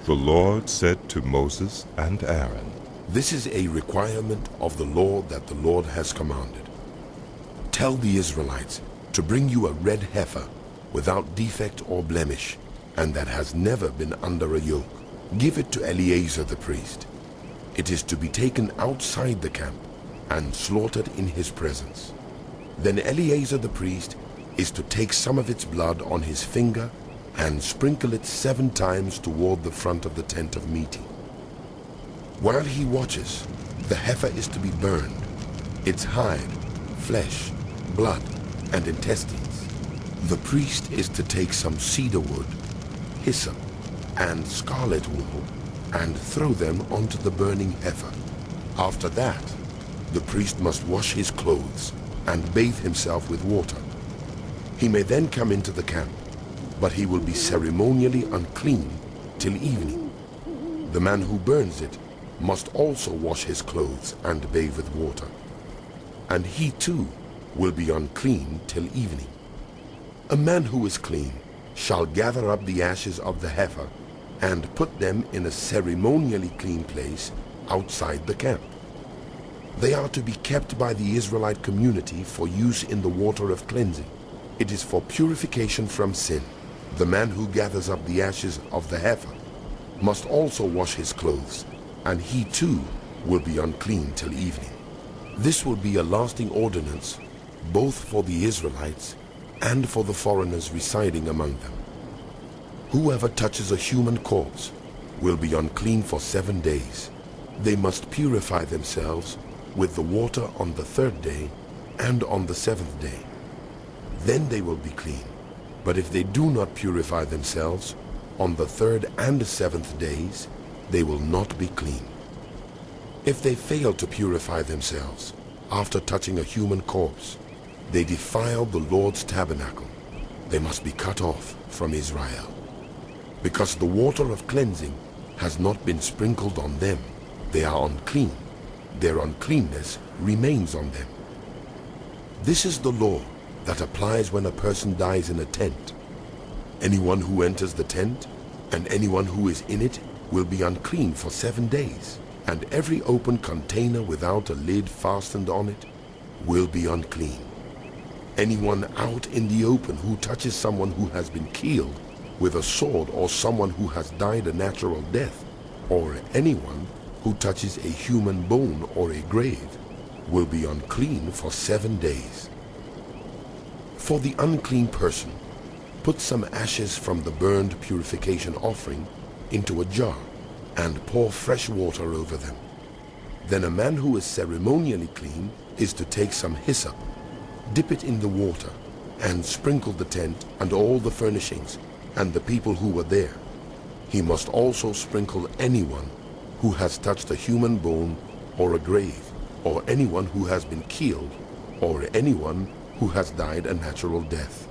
The Lord said to Moses and Aaron, This is a requirement of the law that the Lord has commanded. Tell the Israelites to bring you a red heifer without defect or blemish, and that has never been under a yoke. Give it to Eleazar the priest. It is to be taken outside the camp and slaughtered in his presence. Then Eleazar the priest is to take some of its blood on his finger and sprinkle it 7 times toward the front of the tent of meeting. While he watches, the heifer is to be burned, its hide, flesh, blood, and intestines. The priest is to take some cedar wood, hyssop, and scarlet wool and throw them onto the burning heifer. After that, the priest must wash his clothes and bathe himself with water. He may then come into the camp, but he will be ceremonially unclean till evening. The man who burns it must also wash his clothes and bathe with water, and he too will be unclean till evening. A man who is clean shall gather up the ashes of the heifer and put them in a ceremonially clean place outside the camp. They are to be kept by the Israelite community for use in the water of cleansing. It is for purification from sin. The man who gathers up the ashes of the heifer must also wash his clothes, and he too will be unclean till evening. This will be a lasting ordinance both for the Israelites and for the foreigners residing among them. Whoever touches a human corpse will be unclean for 7 days. They must purify themselves with the water on the 3rd day and on the 7th day. Then they will be clean. But if they do not purify themselves on the 3rd and 7th days, they will not be clean. If they fail to purify themselves after touching a human corpse, they defile the Lord's tabernacle. They must be cut off from Israel. Because the water of cleansing has not been sprinkled on them, they are unclean. Their uncleanness remains on them. This is the law that applies when a person dies in a tent. Anyone who enters the tent and anyone who is in it will be unclean for 7 days, and every open container without a lid fastened on it will be unclean. Anyone out in the open who touches someone who has been killed with a sword, or someone who has died a natural death, or anyone who touches a human bone or a grave will be unclean for 7 days. For the unclean person, put some ashes from the burned purification offering into a jar and pour fresh water over them. Then a man who is ceremonially clean is to take some hyssop, dip it in the water, and sprinkle the tent and all the furnishings and the people who were there. He must also sprinkle anyone who has touched a human bone or a grave, or anyone who has been killed, or anyone who has died a natural death.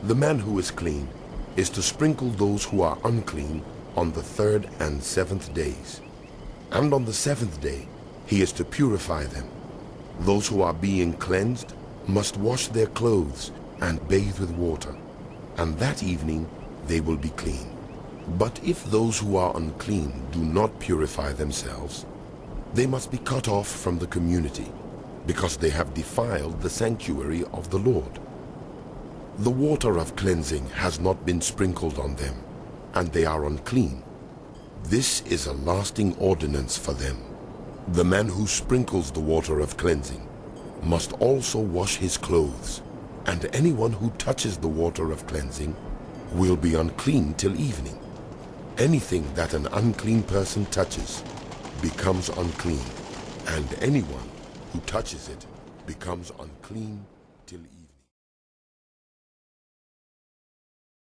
The man who is clean is to sprinkle those who are unclean on the 3rd and 7th days. And on the 7th day he is to purify them. Those who are being cleansed must wash their clothes and bathe with water, and that evening they will be clean. But if those who are unclean do not purify themselves, they must be cut off from the community, because they have defiled the sanctuary of the Lord. The water of cleansing has not been sprinkled on them, and they are unclean. This is a lasting ordinance for them. The man who sprinkles the water of cleansing must also wash his clothes, and anyone who touches the water of cleansing will be unclean till evening. Anything that an unclean person touches becomes unclean, and anyone who touches it becomes unclean till evening.